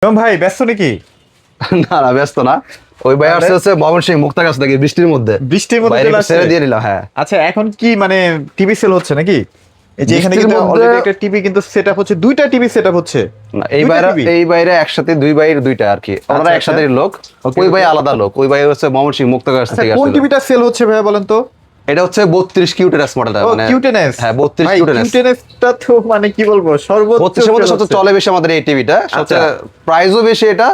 ভাই ব্যস্ত নাকি? না না, ব্যস্ত না। ওই ভাই আসছে হচ্ছে ময়মনসিংহ মুক্তাগাছ থেকে বৃষ্টির মধ্যে চলে আসছে। ছেড়ে দিয়ে নিলাম। হ্যাঁ, আচ্ছা, এখন কি মানে টিভি সেল হচ্ছে নাকি? এই যে এখানে বৃষ্টির কিন্তু মধ্যে- অলরেডি একটা টিভি কিন্তু সেটআপ হচ্ছে, দুইটা টিভি সেটআপ হচ্ছে। না এই দুইটা বাইরে TV? এই বাইরে একসাথে দুই ভাইয়ের দুইটা আর কি, ওনারা আচ্ছা, একসাথে লোক। Okay, ওই ভাই okay. আলাদা লোক, ওই ভাই হচ্ছে ময়মনসিংহ মুক্তাগাছ আচ্ছা, থেকে কোন আসছিল। টিভিটা সেল হচ্ছে ভাইয়া বলেন তো? এটা হচ্ছে 32 কিউটেনএস মডেলটা, ও মানে কিউটেনএস। হ্যাঁ 32 ভাই কিউটেনএস। কিউটেনএসটা তো মানে কি বলবো, সর্বোচ্চ 32 এর মধ্যে sell সবচেয়ে হচ্ছে। চলে বেশি আমাদের এই টিভিটা, সবচেয়ে প্রাইসও বেশি, এটা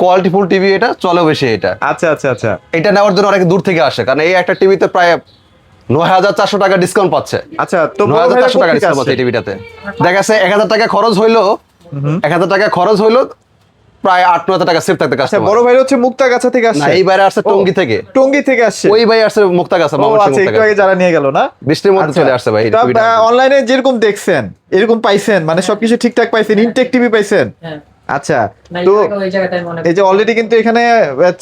কোয়ালিটিফুল টিভি, এটা চলেও বেশি এটা। আচ্ছা আচ্ছা আচ্ছা এটা নেওয়ার জন্য অনেক দূর থেকে আসে, কারণ এই একটা টিভিতে প্রায় ৯,৪০০ টাকা ডিসকাউন্ট পাচ্ছে। আচ্ছা, তো বড় ৯,৪০০ টাকা ভাইরা ডিসকাউন্ট কোত্থেকে পাচ্ছে এই টিভিটাতে। দেখা যাচ্ছে ১,০০০ টাকা খরচ হইলো, ১,০০০ টাকা খরচ হইলো, প্রায় ৮-৯ টাকা সেভ থাকতে আচ্ছা, কাস্টমার। বড় ভাই হচ্ছে মুক্তাগাছা থেকে না, আসছে। এই বাইরে আসছে ও, টঙ্গী থেকে। টঙ্গী থেকে আসছে। ওই ভাই আসছে মুক্তাগাছা, ও ময়মনসিংহ আচ্ছা, একটু মুক্তাগাছা। আগে যারা নিয়ে গেল না? বৃষ্টির মধ্যে চলে আসছে ভাই এই টিভিটা। অনলাইনে যেরকম দেখছেন এরকম পাইছেন, মানে সবকিছু ঠিকঠাক পাইছেন, ইনটেক টিভি পাইছেন? হ্যাঁ, আচ্ছা, না, তো ওই জায়গাটায় মনে এই যে অলরেডি কিন্তু এখানে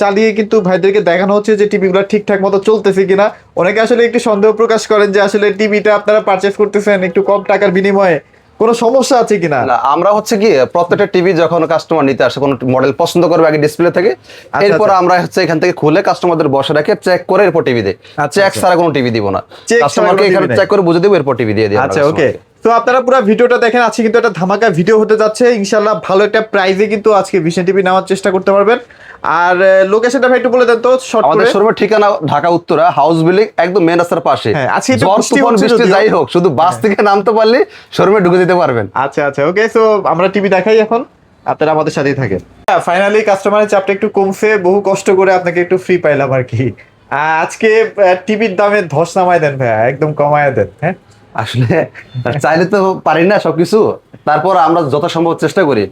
চালিয়ে কিন্তু ভাইদেরকে দেখানো হচ্ছে যে টিভিগুলো ঠিকঠাক মতো চলতেছে কিনা। অনেকে আসলে একটু সন্দেহ প্রকাশ করেন যে আসলে টিভিটা আপনারা পারচেজ করতেছেন একটু কম টাকার বিনিময়ে, কোনো সমস্যা আছে কিনা? না, আমরা হচ্ছে কি প্রত্যেকটা টিভি যখন কাস্টমার নিতে আসে, কোন মডেল পছন্দ করবে আগে ডিসপ্লে থেকে, এরপর আচ্ছা। আমরা হচ্ছে এখান থেকে খুলে কাস্টমারদের বসে রেখে চেক করে এরপর টিভি দেই। আচ্ছা, চেক আচ্ছা। ছাড়া কোনো টিভি দিব না, Check ছাড়া কাস্টমারকে কোনো এখানে TV চেক করে বুঝে দেব, এরপর টিভি দিয়ে দিই আমরা আচ্ছা, ওকে। customer কে। তো আপনারা পুরো ভিডিওটা দেখেন, আজকে কিন্তু একটা ধামাকা ভিডিও হতে যাচ্ছে ইনশাআল্লাহ। ভালো একটা প্রাইজে কিন্তু আজকে ভিশন টিভি নেওয়ার চেষ্টা করতে পারবেন। আর লোকেশনটা ভাই একটু বলে দেন তো শর্ট আমাদের করে। শোরুমের ঠিকানা ঢাকা উত্তরা, হাউস বিল্ডিং, একদম মেন রাস্তার পাশে। হ্যাঁ, আজকে একটু ঝড় বৃষ্টি তুফান হচ্ছে বৃষ্টি যদিও। যাই হোক, শুধু বাস থেকে নামতে পারলে শোরুমে ঢুকে দিতে পারবেন। আচ্ছা আচ্ছা, ওকে। সো আমরা টিভি দেখাই এখন, আপনারা আমাদের সাথেই থাকেন। ফাইনালি কাস্টমারের চাপটা একটু কমছে, বহু কষ্ট করে আপনাকে একটু ফ্রি পাইলাম আর কি। আজকে টিভির দামে ধস নামায় দেন ভাইয়া, একদম কমায় দেন। হ্যাঁ, আসলে চাইলে তো পারি না সবকিছু, তারপর আমরা যথাসম্ভব চেষ্টা করি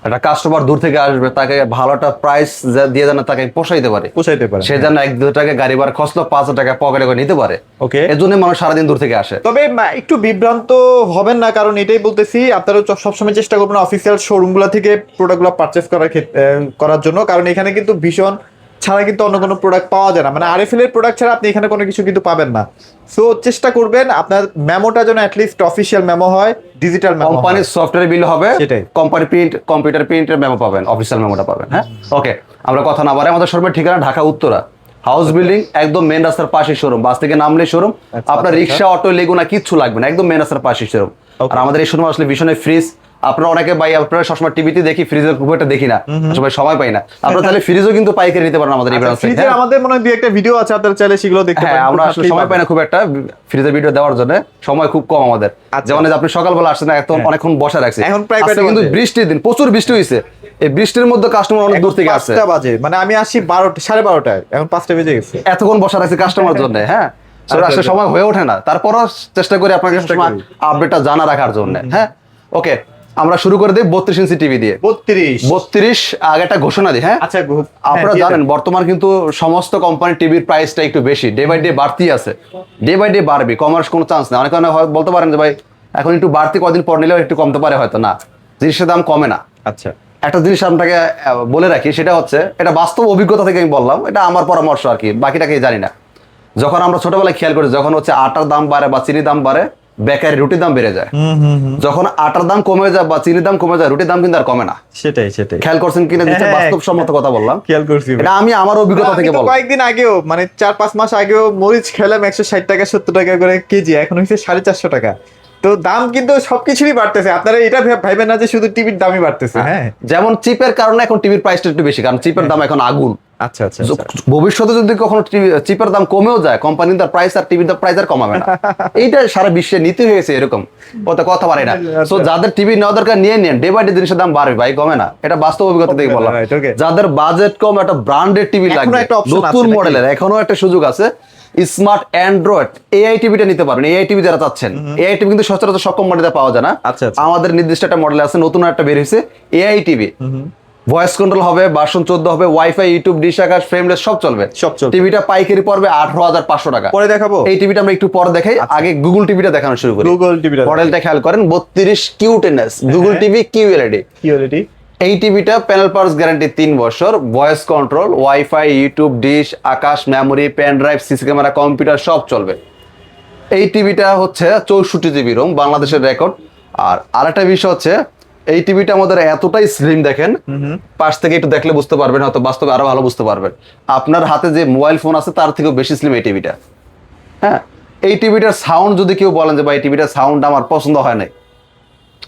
একটা কাস্টমার দূর থেকে আসবে, তাকে ভালো একটা প্রাইস দিয়ে যেন তাকে পোষাইতে পারে, পোষাইতে পারেন। সে যেন ১-২ টাকা গাড়ি ভাড়া খরচলো ৫০০ টাকা পকেটে করে নিতে পারে। ওকে। এর জন্য মানুষ সারাদিন দূর থেকে আসে। তবে একটু বিভ্রান্ত হবেন না, কারণ এটাই বলতেছি, আপনারা সবসময় চেষ্টা করবেন অফিসিয়াল শোরুমগুলো থেকে প্রোডাক্টগুলো পারচেস করার জন্য, কারণ এখানে কিন্তু ভীষণ ছাড়া কিন্তু অন্য কোনো প্রোডাক্ট পাওয়া যায় না, মানে আরএফএল এর প্রোডাক্ট ছাড়া আপনি এখানে কোনো কিছু কিন্তু পাবেন না। সো চেষ্টা করবেন আপনার মেমোটা যেন অ্যাটলিস্ট অফিসিয়াল মেমো হয়, ডিজিটাল মেমো। কোম্পানির সফটওয়্যার বিল হবে, সেটাই। কোম্পানি প্রিন্ট, কম্পিউটার প্রিন্টের মেমো পাবেন, অফিসিয়াল মেমোটা পাবেন। হ্যাঁ, ওকে। আমরা কথা না বাড়াই, আমাদের শোরুমের ঠিকানা ঢাকা উত্তরা, হাউস বিল্ডিং, একদম মেন রাস্তার পাশে শোরুম। বাস থেকে নামলে শোরুম, আপনার আচ্ছা। রিক্সা, অটো, লেগুনা কিচ্ছু লাগবে না, একদম মেন রাস্তার পাশে শোরুম। Okay. আর আমাদের এই শোরুম আসলে ভীষণ ফ্রিজ, আপনারা অনেকে ভাই আপনারা সবসময় টিভিতে দেখি, ফ্রিজের খুব একটা দেখি না, সবাই সময় পাই না। আপনারা তাহলে ফ্রিজও কিন্তু পাইকারি নিতে পারেন আমাদের এই ব্রাঞ্চ থেকে। ফ্রিজে আমাদের মনে হয় দুই একটা ভিডিও আছে, আপনারা চাইলে সেগুলো দেখতে হ্যাঁ, পারেন। আমরা আসলে সময় পাই না খুব একটা ফ্রিজের ভিডিও দেওয়ার জন্য, সময় খুব কম আমাদের। আচ্ছা। যেমন এই যে আপনি সকালবেলা আসছেন, এখন অনেকক্ষণ বসে রাখছি, এখন প্রায় আজকে কয়টা কিন্তু বাজে? বৃষ্টির দিন, প্রচুর বৃষ্টি হয়েছে, এই বৃষ্টির মধ্যে কাস্টমার অনেক দূর থেকে আসছে, 5টা বাজে, মানে আমি আসি 12:30, এখন 5টা বেজে গেছে। এতক্ষণ বসে রাখছি কাস্টমার জন্য। হ্যাঁ, আসলে আচ্ছা। সময় হয়ে ওঠে না, তারপরও চেষ্টা করি আপনাকে চেষ্টা সময় করি। আপডেটটা জানা রাখার জন্য। হ্যাঁ, ওকে। আমরা শুরু করে দিই 32 ইঞ্চি টিভি দিয়ে। 32 আগে একটা ঘোষণা দিই। হ্যাঁ, আচ্ছা, আপনারা জানেন বর্তমান কিন্তু সমস্ত কোম্পানির টিভির প্রাইসটা একটু বেশি, ডে বাই ডে বাড়তি আছে, ডে বাই ডে বাড়বে, কমার্স কোনো চান্স নেই। অনেকে বলতে পারেন যে ভাই এখন একটু বাড়তি, কদিন পর নিলেও একটু কমতে পারে, হয়তো না, জিনিসের দাম কমে না। আচ্ছা, একটা জিনিস আপনাকে বলে রাখি, সেটা হচ্ছে, এটা বাস্তব অভিজ্ঞতা থেকে আমি বললাম, এটা আমার পরামর্শ আর কি, বাকিটাকে জানি না। যখন আমরা ছোটবেলায় খেয়াল করি, যখন হচ্ছে আটার দাম বাড়ে বা চিনির দাম বাড়ে, বেকারি রুটির দাম বেড়ে যায়। যখন আটার দাম কমে যায় বা চিনির দাম কমে যায়, রুটির দাম কিন্তু আর কমে না। সেটাই। খেয়াল করছেন কিনা, হ্যাঁ, বাস্তবসম্মত কথা বললাম, খেয়াল করছি। এটা আমি আমার অভিজ্ঞতা থেকে বললাম। কয়েকদিন আগেও, মানে 4-5 মাস আগেও মরিচ খেলাম 160 টাকা 70 টাকা করে কেজি, এখন হচ্ছে 450 টাকা। তো দাম কিন্তু সবকিছুরই বাড়তেছে, আপনারা এটা ভাইবেন না যে শুধু টিভির দামই বাড়তেছে। হ্যাঁ, যেমন চিপের কারণে এখন টিভির প্রাইসটা একটু বেশি, কারণ চিপের দাম এখন আগুন। আচ্ছা আচ্ছা। ভবিষ্যতে যদি কখনো চিপের দাম কমেও যায়, কোম্পানির প্রাইস আর টিভির প্রাইস আর কমাবে না। এইটা সারা বিশ্বে নীতি হয়েছে এরকম, কথা পারে না। তো যাদের টিভি নেওয়া দরকার নিয়ে নেন, ডে বাই ডে জিনিসের দাম বাড়বে ভাই, কমে না, এটা বাস্তব অভিজ্ঞতা থেকে বললাম। যাদের বাজেট কম, একটা ব্র্যান্ডেড টিভি লাগবে, নতুন মডেলের, এখনো একটা সুযোগ আছে, স্মার্ট অ্যান্ড্রয়েড এআই টিভিটা নিতে পারবেন। এআই টিভি যারা চাচ্ছেন, এআই টিভি কিন্তু সচরাচর সব মডেলে পাওয়া যায় না। আচ্ছা। আমাদের নির্দিষ্ট একটা মডেল আছে, নতুন একটা বের হয়েছে এআই টিভি, ভয়েস কন্ট্রোল হবে, ভার্সন 14 হবে, ওয়াইফাই, ইউটিউব, ডিশ আকাশ, ফ্রেমলেস সব চলবে। টিভিটা পাইকারি পড়বে 18,500 টাকা। পরে দেখাবো এই টিভিটা আমরা একটু পরে দেখাই, আগে গুগল টিভিটা দেখানো শুরু করি। গুগল টিভিটা মডেলটা খেয়াল করেন, 32 কিউটেনএস গুগল টিভি কিউএলইডি। এই টিভিটা প্যানেল পার্টস গ্যারান্টি 3 বছর, voice control, wifi, YouTube, dish Akash, memory, pen drive, CC camera, computer সব চলবে। এই টিভিটা হচ্ছে 64 জিবি রোম, বাংলাদেশের রেকর্ড। আর আরেকটা বিষয় হচ্ছে, এই টিভিটা আমাদের এতটাই স্লিম দেখেন, পাশ থেকে একটু দেখলে বুঝতে পারবেন, হয়তো বাস্তবে আরো ভালো বুঝতে পারবেন। আপনার হাতে যে মোবাইল ফোন আছে তার থেকেও বেশি স্লিম এই টিভিটা। হ্যাঁ, এই টিভিটার সাউন্ড যদি কেউ বলেন যে ভাই টিভিটার সাউন্ড আমার পছন্দ হয় নাই,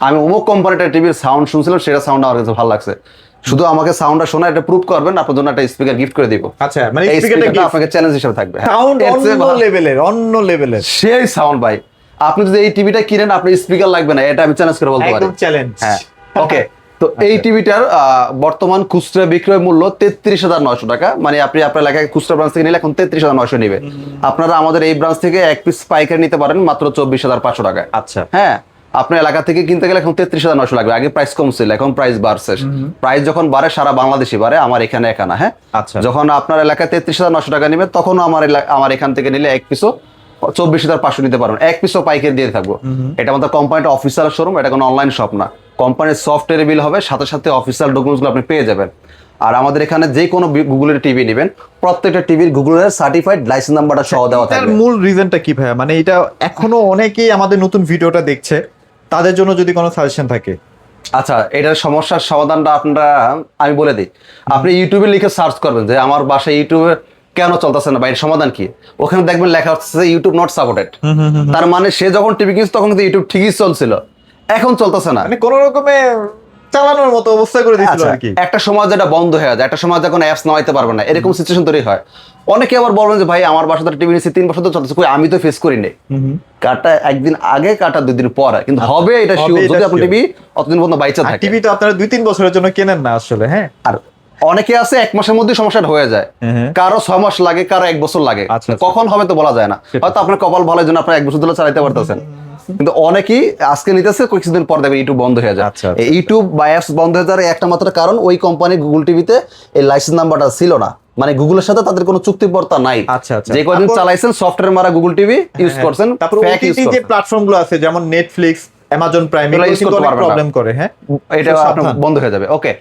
আমি অমুক কোম্পানিটার টিভির সাউন্ড শুনছিলাম, সেটা সাউন্ড আমার কাছে ভালো লাগছে, শুধু আমাকে সাউন্ডটা শোনা এটা প্রুভ করবেন, আপনার জন্য একটা স্পিকার গিফট করে দিব। আচ্ছা, মানে এই স্পিকারটা স্পিকারটা আপনাকে চ্যালেঞ্জ হিসেবে থাকবে। সাউন্ড অন্য লেভেলের সেই সাউন্ড ভাই, আপনি যদি এই টিভিটা কিনেন আপনার স্পিকার লাগবে না, এটা আমি চ্যালেঞ্জ করে বলতে পারি। একদম চ্যালেঞ্জ। হ্যাঁ, ওকে। তো এই টিভিটার বর্তমান খুচরা বিক্রয় মূল্য 33,900 টাকা, মানে আপনি আপনার এলাকায় খুচরা ব্রাঞ্চ থেকে নিলে এখন 33,900 নিবে। আপনারা আমাদের এই ব্রাঞ্চ থেকে এক পিস পাইকারি নিতে পারেন মাত্র 24,500 টাকায়। আচ্ছা, হ্যাঁ, আপনার এলাকা থেকে কিনতে গেলে এখন 33,900 লাগবে। আগে প্রাইস কম ছিল, এখন প্রাইস বাড়ছে। প্রাইস যখন বাড়ে সারা বাংলাদেশি বাড়ে, আমার এখানে একানা। হ্যাঁ, আচ্ছা। যখন আপনার এলাকায় 33,900 টাকা নেবে, তখন আমার এখান থেকে নিলে এক পিসও 24,500 নিতে পারবেন, এক পিসও পাইকারি দিয়ে থাকবো। এটা আমাদের কোম্পানিটা অফিসিয়াল শোরুম, এটা কোনো অনলাইন শপ না। কোম্পানির সফটওয়্যার বিল হবে, সাথে সাথে অফিসিয়াল ডকুমেন্টসগুলো আপনি পেয়ে যাবেন। আর আমাদের এখানে যে কোনো গুগলের টিভি নেবেন, প্রত্যেকটা টিভির গুগলের সার্টিফাইড লাইসেন্স নাম্বারটা সহ দেওয়া এটার থাকবে। মূল রিজনটা কি ভাইয়া? মানে এটা এখনো অনেকেই আমাদের নতুন ভিডিওটা দেখছে, তাদের জন্য যদি কোনো সাজেশন থাকে। আচ্ছা, এটার সমস্যার সমাধানটা আপনারা আমি বলে দিই। আপনি ইউটিউবে লিখে সার্চ করবেন যে আমার বাসায় ইউটিউবে কেন চলতেছে না বা এর সমাধান কি, ওখানে দেখবেন লেখা হচ্ছে ইউটিউব নট সাপোর্টেড। তার মানে সে যখন টিভি কিনছে তখন কিন্তু ইউটিউব ঠিকই চলছিল, এখন চলতেছে না, মানে কোন রকমে চালানোর মতো অবস্থা করে দিয়েছিল আচ্ছা, আর কি। একটা সময় যেটা বন্ধ হয়ে যায়, একটা সময় যখন অ্যাপস নামাইতে পারবে না, এরকম সিচুয়েশন তৈরি হয়। অনেকে আবার বলবেন যে ভাই আমার বাসাতে টিভি নিয়েছি 3 বছর তো চলতেছে, কই আমি তো ফেস করি নাই। কাটা একদিন আগে, কাটা 2 দিন পরে, কিন্তু হবে এটা শিওর যদি আপনার টিভি অতদিন পর্যন্ত বাইচা থাকে। টিভি তো আপনারা 2-3 বছরের জন্য কেনেন না আসলে। হ্যাঁ, আর অনেকে আছে 1 মাসের মধ্যে সমস্যাটা হয়ে যায়, কারো 6 মাস লাগে, কারো 1 বছর লাগে। আচ্ছা, আচ্ছা। কখন হবে তো বলা যায় না, হয়তো আপনার কপাল ভালো জন্য আপনার 1 বছর ধরে চালাতে পারতেছেন, কিন্তু অনেকেই আজকে নিতেছে, কিছুদিন পর দেখবেন ইউটিউব বন্ধ হয়ে যায়। আচ্ছা, এই ইউটিউব বা অ্যাপস বন্ধ হয়ে যাওয়ার একটা মাত্র কারণ ওই কোম্পানির গুগল টিভিতে এই লাইসেন্স নাম্বারটা ছিল না, মানে গুগলের সাথে তাদের কোনো চুক্তিপত্তা নাই। আচ্ছা, আচ্ছা। যে কয়দিন চালাইছেন সফটওয়্যার মারা গুগল টিভি ইউজ করছেন, তারপর fake use ওটিটি যে করছেন। প্ল্যাটফর্মগুলো আছে যেমন নেটফ্লিক্স, অ্যামাজন প্রাইম, এগুলো এগুলো use কিন্তু করতে অনেক পারবেন না। প্রবলেম করে। হ্যাঁ, এটা আপনার সাবধান। বন্ধ হয়ে যাবে। ওকে,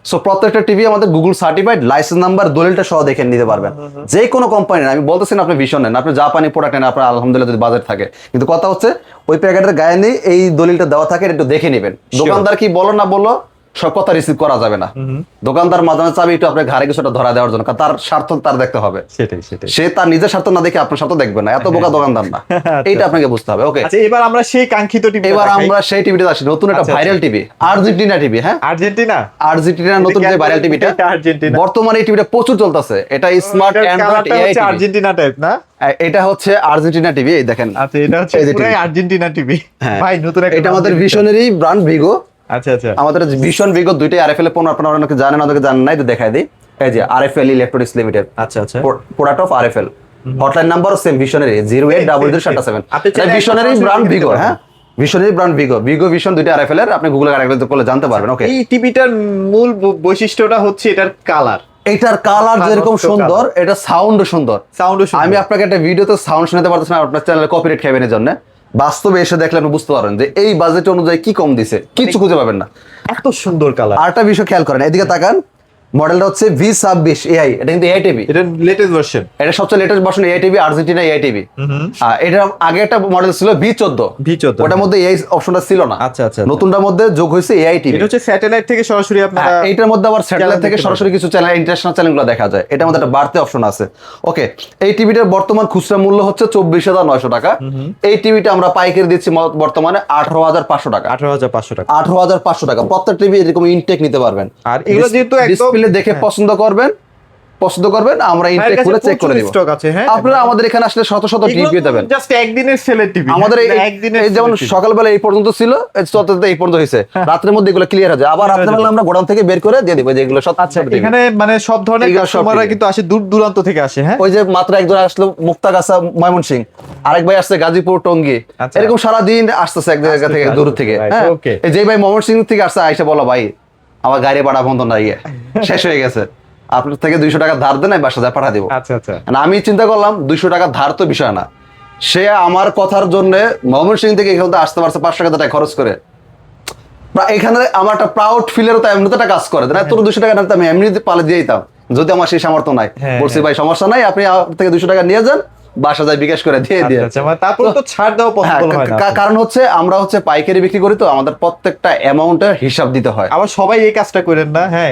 সো প্রত্যেকটা টিভি আমাদের গুগল সার্টিফাইড, লাইসেন্স নাম্বার দলিলটা সহ দেখে নিতে পারবেন। যে কোনো কোম্পানির, আমি বলতেছি না আপনি ভীষণ নেন, আপনি জাপানি প্রোডাক্ট নেন, আপনার আলহামদুলিল্লাহ যদি বাজার থাকে, কিন্তু কথা হচ্ছে ওই প্যাকেটের গায়ে নেই এই দলিলটা দেওয়া থাকে, এটা একটু দেখে নেবেন। দোকানদার কি বলো না বলো সব কথা রিসিভ করা যাবে না। দোকানদার মাঝামাঝি চাবি একটু আপনার ঘাড়ে কিছুটা ধরা দেওয়ার জন্য, কারণ তার স্বার্থ তার দেখতে হবে। সেটাই। সে তার নিজের স্বার্থ না দেখে আপনার স্বার্থ দেখবে না, এত বোকা দোকানদার না। এইটা আপনাকে বুঝতে হবে। ওকে, আচ্ছা, এবার আমরা সেই কাঙ্ক্ষিত টিভি, এবার আমরা সেই টিভিতে আসি, নতুন একটা আচ্ছা, ভাইরাল টিভি, আর্জেন্টিনা টিভি। হ্যাঁ, আর্জেন্টিনা নতুন যে ভাইরাল টিভিটা, আর্জেন্টিনা বর্তমানে এই টিভিটা প্রচুর চলতেছে। এটা smart Android AI TV. Argentina type না? এটা হচ্ছে আর্জেন্টিনা টিভি, এই দেখেন। আচ্ছা, এটা হচ্ছে এই যে পুরাই TV আর্জেন্টিনা টিভি। হ্যাঁ, ভাই নতুন একটা এটা আমাদের নাম ভিশনেরই ব্র্যান্ড ভিগো। আচ্ছা, আমাদের ভিশন ভিগো দুইটাই আরএফএল এর পণ্য, আপনারা অনেকে জানেন, অনেকে জানেন না, এটা দেখায় দিই। এই যে আরএফএল ইলেকট্রনিক্স লিমিটেড, আচ্ছা, প্রোডাক্ট অফ আরএফএল। হটলাইন নাম্বারও সেম ভিশনেরই, 0800077। আপনি চাইলে ভিশনেরই একটা ব্র্যান্ড সরাসরি ভিগো। কিনতে হ্যাঁ, ভিশনেরই ব্র্যান্ড ভিগো ভিশন দুইটা আরএফএল এর, আপনি গুগলে কানেক্ট করলে জানতে পারবেন। ওকে, এই টিভিটার মূল বৈশিষ্ট্যটা হচ্ছে এটার কালার। এটার কালার যেরকম সুন্দর, এটা সাউন্ডও সুন্দর। আমি আপনাকে একটা ভিডিওতে সাউন্ড শোনাতে পারতেছি না, আপনার চ্যানেলে কপিরাইট খাবেন, এর জন্য বাস্তবে এসে দেখলে আপনি বুঝতে পারবেন যে এই বাজেট অনুযায়ী কি কম দিছে, কিছু খুঁজে পাবেন না। এত সুন্দর কালার। আরেকটা বিষয় খেয়াল করেন, এদিকে তাকান, মডেলটা হচ্ছে V26 AI, এটা কিন্তু AI টিভি, এটা লেটেস্ট ভার্সন। এটা সবচেয়ে latest version AI TV, Argentina AI TV. এটা আগে একটা মডেল ছিল V14, ওটার মধ্যে AI অপশনটা ছিল না। আচ্ছা, নতুনটার মধ্যে যোগ হয়েছে AI টিভি। এটা হচ্ছে স্যাটেলাইট থেকে সরাসরি আপনারা, এইটার মধ্যে আবার স্যাটেলাইট থেকে সরাসরি কিছু চ্যানেল, ইন্টারন্যাশনাল চ্যানেলগুলো দেখা যায়। এটার মধ্যে একটা বাড়তি অপশন আছে। ওকে, এই টিভিটার বর্তমান খুচরা মূল্য হচ্ছে 24,900 টাকা। এই টিভিটা আমরা পাইকারি দিচ্ছি বর্তমানে 18,500 টাকা। 18,500 টাকা। 18,500 টাকা। প্রত্যেক টিভি এরকম ইনটেক নিতে পারবেন। আর এগুলো যেহেতু একদম ডিসপ্লে দেখে পছন্দ করবেন, আমরা ইনটেক করে চেক করে দেব। স্টক আছে। হ্যাঁ, আপনারা আমাদের এখানে আসলে শত শত টিভি পেয়ে যাবেন। জাস্ট একদিনের সেলের টিভি। আমাদের এই যেমন সকালবেলা এই পর্যন্ত ছিল, চলতে এই পর্যন্ত হয়েছে, রাতের মধ্যে এগুলো ক্লিয়ার হয়ে যায়, আবার রাতের বেলা আমরা গোডাউন থেকে বের করে দিয়ে দিব যে এগুলো সব। আচ্ছা, এখানে মানে সব ধরনের এগুলো সব কাস্টমাররা TV কিন্তু আসে, দূর দূরান্ত থেকে আসে। হ্যাঁ, ওই যে মাত্র একজন আসলো মুক্তাগাছা ময়মনসিংহ, আরেক ভাই আসছে গাজীপুর টঙ্গী, আচ্ছা। এরকম সারাদিন আসতেছে এক জায়গা থেকে, দূর থেকে। হ্যাঁ, ওকে। এই যে ভাই ময়মনসিংহ থেকে আসছে, আইসা বলো ভাই আমার গাড়ি ভাড়া বন্ধ নাই, শেষ হয়ে গেছে, আপনার থেকে 200 টাকা ধার দেন, বাসা যায় পাঠা দিব। আচ্ছা, আমি চিন্তা করলাম 200 টাকা ধার তো বিষয় না, সে আমার কথার জন্য ময়মনসিংহ থেকে এখানে আসতে পারছে 500 টাকা খরচ করে। এখানে আমার একটা প্রাউড ফিলের তো এমনিতে একটা কাজ করে, তোর 200 টাকা আমি এমনি পালে দিয়ে দিতাম যদি আমার সেই সামর্থ্য নাই। বলছি ভাই সমস্যা নাই, আপনি আমার থেকে 200 টাকা নিয়ে যান, বাসা যায় বিকাশ করে দিয়ে দিয়ে আচ্ছা, মানে তারপর তো ছাড় দেওয়া পসিবল হয় না। কারণ হচ্ছে আমরা হচ্ছে পাইকারি বিক্রি করি, তো আমাদের প্রত্যেকটা অ্যামাউন্টের হিসাব দিতে হয়। আবার সবাই এই কাজটা করেন না, হ্যাঁ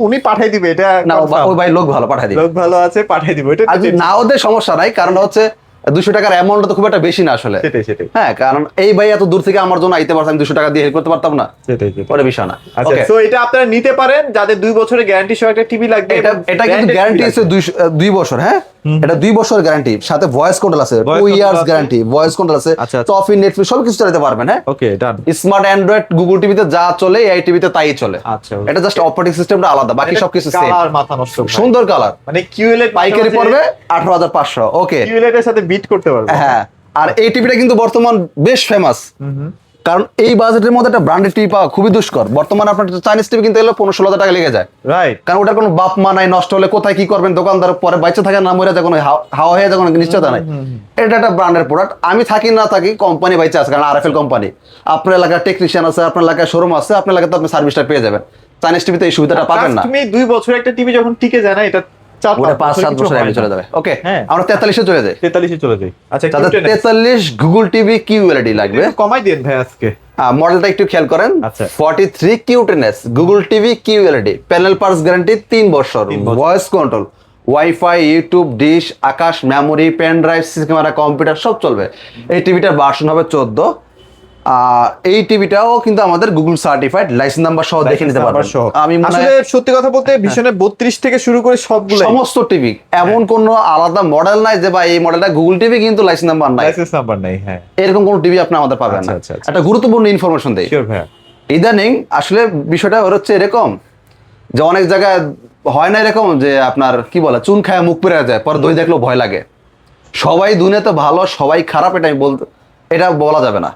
উনি পাঠাই দিবে এটা না confirm। ওই ভাই লোক ভালো পাঠাই দিবে, লোক ভালো আছে পাঠাই দিবে, এটা আর যদি নাও দেয় সমস্যা নাই, কারণ হচ্ছে 200 টাকার অ্যামাউন্ট তো খুব একটা বেশি না আসলে। সেটাই হ্যাঁ, কারণ এই ভাই এত দূর থেকে আমার জন্য আইতে পারতাম, 200 টাকা দিয়ে হেল্প করতে পারতাম না, সেটাই ওটা বিষয় না। আচ্ছা, ওকে, সো এটা আপনারা নিতে পারেন যাদের 2 বছরের গ্যারান্টি সহ একটা টিভি লাগবে। এটা কিন্তু গ্যারান্টি আছে 2 বছর। হ্যাঁ, এটা 2 বছর গ্যারান্টি, সাথে ভয়েস কন্ট্রোল আছে, 2 ইয়ার্স গ্যারান্টি, ভয়েস কন্ট্রোল আছে, আচ্ছা। টফি নেটফ্লিক্স সব কিছু চালাতে পারবেন। হ্যাঁ, ওকে ডান। স্মার্ট অ্যান্ড্রয়েড গুগল টিভিতে যা চলে এই টিভিতে তাই চলে। আচ্ছা, এটা জাস্ট অপারেটিং সিস্টেমটা আলাদা, বাকি সবকিছু সেম। কালার মাথা নষ্ট ভাই। সুন্দর কালার, মানে কিউএলএড পাইকারি পড়বে 18,500। ওকে, কিউএলএড এর সাথে বিট করতে পারবে। হ্যাঁ, আর এই টিভিটা কিন্তু বর্তমান বেশ ফেমাস, কারণ এই বাজেটের মধ্যে একটা ব্র্যান্ডেড টিভি পাওয়া খুবই দুষ্কর। বর্তমানে আপনার চাইনিজ টিভি কিনতে গেলে 15-16 টাকা লেগে যায়, রাইট। কারণ ওটার কোনো বাপ মা নাই, নষ্ট হলে কোথায় কি করবেন, দোকানদার পরে বাইচে থাকে না মরে যায়, কোনো হাওয়া হয়ে যায় কোনো নিশ্চয়তা নাই। এটা একটা ব্র্যান্ডের প্রোডাক্ট, আমি থাকি না থাকি কোম্পানি বাইচে আছে, কারণ আরএফএল কোম্পানি। আপনার এলাকায় টেকনিশিয়ান আছে, আপনার এলাকায় শোরুম আছে, আপনার এলাকাতে আপনি সার্ভিসটা পেয়ে যাবেন। চাইনিজ টিভিতে এই সুবিধাটা পাবেন না। তুমি 2 বছর একটা টিভি যখন টিকে যায় না, এটা 5-7 বছর আগে চলে যাবে। ওকে, আমরা 43-এ চলে যাই। 43-এ চলে যাই। আচ্ছা, তাদের 43 গুগল টিভি কিউএলইডি লাগবে, একটু কমাই দেন ভাই আজকে। মডেলটা একটু খেয়াল করেন। আচ্ছা। 43 কিউটেনেস Google TV QLED, panel parts guarantee 3 বছর, voice control, wifi, YouTube, dish, Akash, memory, pen drive, CC camera, computer সব চলবে। এই টিভিটার ভার্সন হবে 14। এই টিভিটাও কিন্তু আমাদের গুগল সার্টিফাইড, লাইসেন্স নাম্বার সহ দেখে নিতে পারবেন। আমি আসলে সত্যি কথা বলতে ভীষণে 32 থেকে শুরু করে সবগুলো সমস্ত টিভি, এমন কোনো আলাদা মডেল নাই যে ভাই এই মডেলটা গুগল টিভি কিন্তু লাইসেন্স নাম্বার নাই, লাইসেন্স নাম্বার নাই। হ্যাঁ, এরকম কোনো টিভি আপনি আমাদের পাবেন না। আচ্ছা। একটা গুরুত্বপূর্ণ ইনফরমেশন দেই। শিওর ভাই। ইদানিং আসলে বিষয়টা হচ্ছে এরকম যে অনেক জায়গায় হয় না এরকম যে আপনার কি বলে চুন খায় মুখ পেরে যায়, পরে দই দেখলেও ভয় লাগে। সবাই দুনিয়াতে ভালো সবাই খারাপ এটা বলা যাবে না।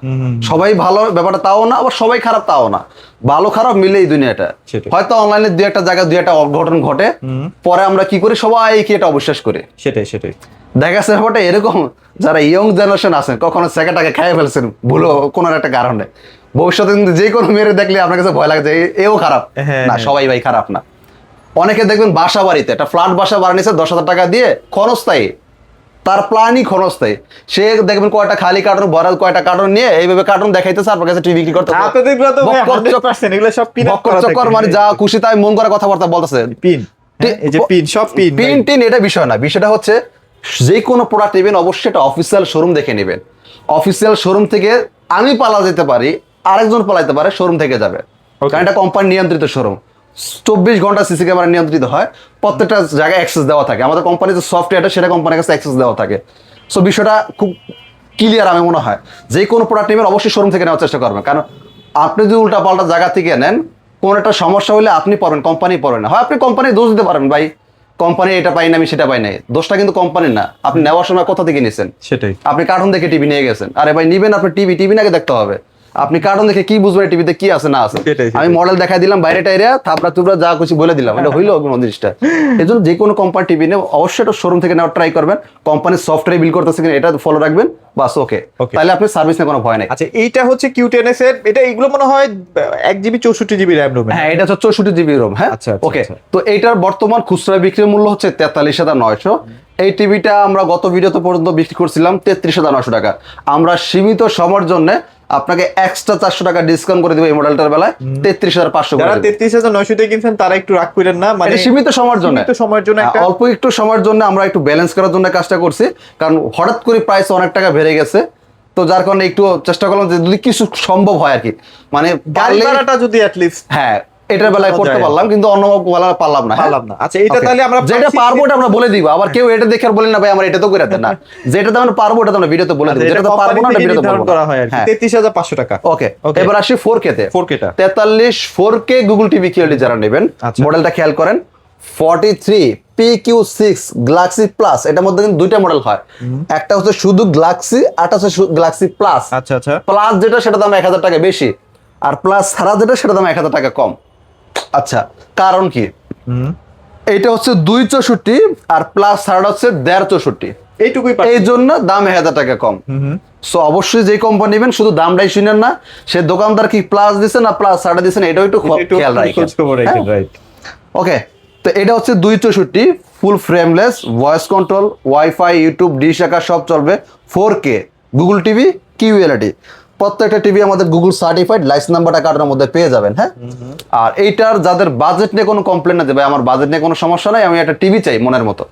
সবাই ভালো ব্যাপারটা তাও না, আবার সবাই খারাপ তাও না, ভালো খারাপ মিলে এই দুনিয়াটা। হয়তো অনলাইনে 2-1 জায়গায় 2-1 অঘটন ঘটে, পরে আমরা কি করি সবাই কি এটা অবিশ্বাস করি। সেটাই দেখা যাচ্ছে ব্যাপারটা এরকম, যারা ইয়ং জেনারেশন আছেন কখনো সেকেন্ডটাকে খাইয়ে ফেলছেন ভুলো কোনো একটা কারণে, ভবিষ্যতে কিন্তু যে কোনো মেয়ের দেখলে আপনার কাছে ভয় লাগে যে এও খারাপ না, সবাই ভাই খারাপ না। অনেকে দেখবেন বাসা বাড়িতে একটা ফ্ল্যাট বাসা বাড়ি নিচ্ছে 10,000 টাকা দিয়ে, ক্ষণস্থায়ী, তার প্ল্যানই ক্ষণস্থায়ী। সে দেখবেন কয়টা খালি কার্টুন ভরা, কয়টা কার্টুন নিয়ে এইভাবে কার্টুন দেখাইতেছে, আপনার কাছে টিভি বিক্রি করতে মানে যা খুশি তাই মন করা কথাবার্তা বলতেছে। পিন এটা বিষয় না, বিষয়টা হচ্ছে যে কোনো প্রোডাক্ট নেবেন অবশ্যই এটা অফিসিয়াল শোরুম দেখে নেবেন। অফিসিয়াল শোরুম থেকে আমি পালা যেতে পারি, আরেকজন পালাইতে পারে, শোরুম থেকে যাবে, কারণ এটা কোম্পানি নিয়ন্ত্রিত শোরুম। 24 ঘন্টা সিসি ক্যামেরা নিয়ন্ত্রিত হয়, প্রত্যেকটা জায়গায় অ্যাক্সেস দেওয়া থাকে। আমাদের কোম্পানির যে সফটওয়্যারটা সেটা কোম্পানির কাছে অ্যাক্সেস দেওয়া থাকে। সো বিষয়টা খুব ক্লিয়ার আমি মনে হয়। যে কোনো প্রোডাক্ট নেবেন অবশ্যই শোরুম থেকে নেওয়ার চেষ্টা করবেন, কারণ আপনি যদি উল্টা পাল্টা জায়গা থেকে নেন, কোনো একটা সমস্যা হলে আপনি পড়বেন, কোম্পানি পড়বে না। হয় আপনি কোম্পানি দোষ দিতে পারেন, ভাই কোম্পানি এটা পাই না আমি সেটা পাই নাই, দোষটা কিন্তু কোম্পানির না। আপনি নেওয়ার সময় কোথা থেকে নিয়েছেন? সেটাই, আপনি কার্টুন দেখে টিভি নিয়ে গেছেন। আরে ভাই নিবেন আপনি টিভি নাকি দেখতে হবে, আপনি কার্টুন দেখে কি বুঝবেন টিভিতে কি আছে না আছে? আমি মডেল দেখাই দিলাম, বাইরে টাইরে থাপড়া তুপড়া যা কিছু বলে দিলাম, এটা হইলো জিনিসটা। এই জন্য যে কোনো কোম্পানি টিভি নেই অবশ্যই এটা শোরুম থেকে নেওয়ার ট্রাই করবেন। কোম্পানির সফটওয়্যার বিল করতেছে কিনা এটা ফলো রাখবেন, বাস ওকে, তাহলে আপনি সার্ভিস নিয়ে কোনো ভয় নেই। আচ্ছা, এইটা হচ্ছে কিউ10s এর, এটা এগুলো মনে হয় 1 GB 64 GB র্যাম রোম। হ্যাঁ, এটা হচ্ছে 64 GB রোম। হ্যাঁ, ওকে। তো এইটার বর্তমান খুচরা বিক্রির মূল্য হচ্ছে 43,900। এই টিভিটা আমরা গত ভিডিওতে পর্যন্ত বিক্রি করছিলাম 33,900 টাকা। আমরা সীমিত সময়ের জন্য আপনাকে এক্সট্রা 400 টাকা ডিসকাউন্ট করে দিব এই মডেলটার বেলায় 33,500 করে। যারা 33,900 তে কিনছেন তারা একটু রাগ করেন না, মানে সীমিত সময়ের জন্য, অল্প একটু সময়ের জন্য আমরা একটু ব্যালেন্স করার জন্য কাজটা করছি, কারণ হঠাৎ করে প্রাইস অনেক টাকা বেড়ে গেছে। তো যার কারণে একটু চেষ্টা করলাম যে যদি কিছু সম্ভব হয় আর কি, মানে গাড়ি ভাড়াটা যদি অ্যাটলিস্ট, হ্যাঁ এটার বেলায় করতে পারলাম, কিন্তু অন্য বেলায় পারলাম না। আচ্ছা, এটা তাহলে আমরা যেটা পারবো এটা আমরা বলে দিব, আবার কেউ এটা দেখে আর বলেন না ভাই আমার এটা তো করে দেন না, যেটাতে আমরা পারবো এটা আমরা ভিডিওতে বলে দিব, যেটা পারবো না এটা ভিডিওতে বলবো করা হয় আর কি। 33,500 টাকা। ওকে, এবার আসি 4K তে। 4K টা 43 4K গুগল টিভি কিউএলইডি যারা নেবেন, মডেলটা খেয়াল করেন 43 PQ6 গ্যালাক্সি প্লাস। এটার মধ্যে কিন্তু দুইটা মডেল হয়, একটা হচ্ছে শুধু গ্যালাক্সি, আরটা হচ্ছে গ্যালাক্সি প্লাস। আচ্ছা, প্লাস যেটা সেটা দাম 1,000 টাকা বেশি, আর প্লাস ছাড়া যেটা সেটা দাম 1,000 টাকা কম। আচ্ছা, কারণ কি? এইটা হচ্ছে 264 আর প্লাস ছাড়া হচ্ছে 1.564, এইটুকুই, এই জন্য দাম 1,000 টাকা কম। সো অবশ্যই যে কোম্পানি নেবেন শুধু দামটাই শুনেন না, সে দোকানদার কি প্লাস দিছে না প্লাস ছাড়া দিছেন এটাও একটু খেয়াল রাখেন। ওকে, তো এটা হচ্ছে 264 ফুল frameless, voice control, wifi, YouTube, dish আকার সব চলবে, 4K, গুগল টিভি, কিউএলইডি। প্রত্যেকটা টিভি আমাদের গুগল সার্টিফাইড, লাইসেন্স নাম্বারটা কার্ডের মধ্যে পেয়ে যাবেন। হ্যাঁ, আর এইটার যাদের বাজেট নিয়ে কোনো কমপ্লেন আছে, ভাই আমার বাজেট নিয়ে কোনো সমস্যা নাই, আমি একটা টিভি চাই মনের মতো,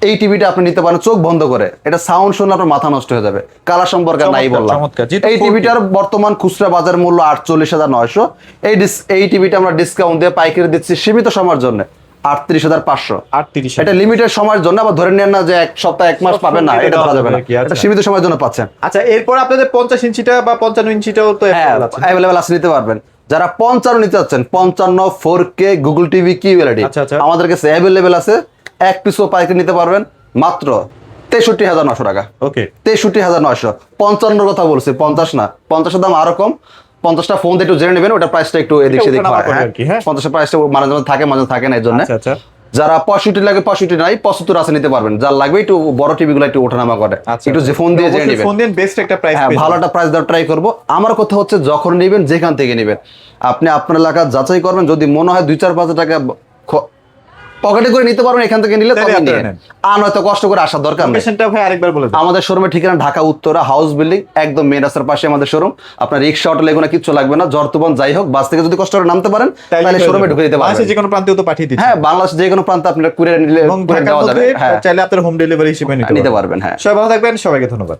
এই টিভিটা আপনি নিতে পারেন চোখ বন্ধ করে। এটা সাউন্ড শুনলে আপনার মাথা নষ্ট হয়ে যাবে, কালার সম্পর্কে নাই বললাম। চমৎকার, যেটা এই 4K টিভিটার বর্তমান খুচরা বাজার মূল্য 48,900। এই টিভিটা আমরা ডিসকাউন্ট দিয়ে পাইকারি দিচ্ছি সীমিত সময়ের জন্য 38,500। 38 এটা লিমিটেড সময়ের জন্য, আবার ধরে নেন না যে এক সপ্তাহ এক মাস সব পাবেন না, সময় এটা ধরা যাবে না, কি, আচ্ছা। এটা সীমিত সময়ের জন্য পাচ্ছেন। আচ্ছা, এরপর আপনাদের 50 ইঞ্চিটা বা 55 ইঞ্চিটাও তো হ্যাঁ, available আছে। অ্যাভেলেবেল আছে, নিতে পারবেন। যারা 55 নিতে চাচ্ছেন, 55 4K গুগল টিভি কিউএলইডি আচ্ছা, আচ্ছা। আমাদের কাছে অ্যাভেলেবেল আছে, এক পিসও পাইকারি নিতে পারবেন মাত্র 63,900 টাকা। ওকে, 63,900। 55 কথা বলছি, 50 না, 50 দাম আরো কম। 50টা ফোন দিয়ে একটু জেনে নেবেন, ওটা প্রাইসটা একটু এদিক সেদিক ওঠানামা হয়। করবে হ্যাঁ, আর কি, হ্যাঁ। 50 প্রাইসটা মাঝে মাঝে থাকে, মাঝে থাকে না, এই জন্য। আচ্ছা আচ্ছা যারা 65 লাগে 65 নাই, 75 আছে নিতে পারবেন। যার লাগবে একটু বড় টিভি গুলো একটু ওঠানামা করে, একটু যে ফোন দিয়ে জেনে নেবেন। ফোন দিয়ে বেস্ট একটা প্রাইস হ্যাঁ, ভালো একটা প্রাইস দেওয়ার ট্রাই করবো। আমার কথা হচ্ছে যখন নেবেন যেখান থেকে নেবেন আপনি আপনার এলাকা যাচাই করবেন, যদি মনে হয় 2-4-5 টাকা পকেটে করে নিতে পারবেন এখান থেকে নিলে তাহলে তবে আপনারা নিয়ে নেন। আর নয়তো কষ্ট করে আসার দরকার নেই। লোকেশনটা ভাই আরেকবার বলে দেন। আমাদের শোরুমের ঠিকানা ঢাকা উত্তরা হাউস বিল্ডিং, একদম মেন রাস্তার পাশে আমাদের শোরুম। আপনার রিক্সা অটো লেগুনা কিচ্ছু লাগবে না, জর্তুবন যাই হোক, বাস থেকে যদি কষ্ট করে নামতে পারেন তাহলে শোরুমে ঢুকে দিতে পারবেন। যে কোনো প্রান্তেও তো পাঠিয়ে দিচ্ছি। হ্যাঁ, বাংলাদেশ যে কোনো প্রান্তে আপনার কুরিয়ার নিলে এবং ঢাকার দেওয়া যাবে। মধ্যে হ্যাঁ, চাইলে আপনার হোম ডেলিভারি হিসেবে নিতে পারবেন। হ্যাঁ, সবাই ভালো থাকবেন, সবাইকে ধন্যবাদ।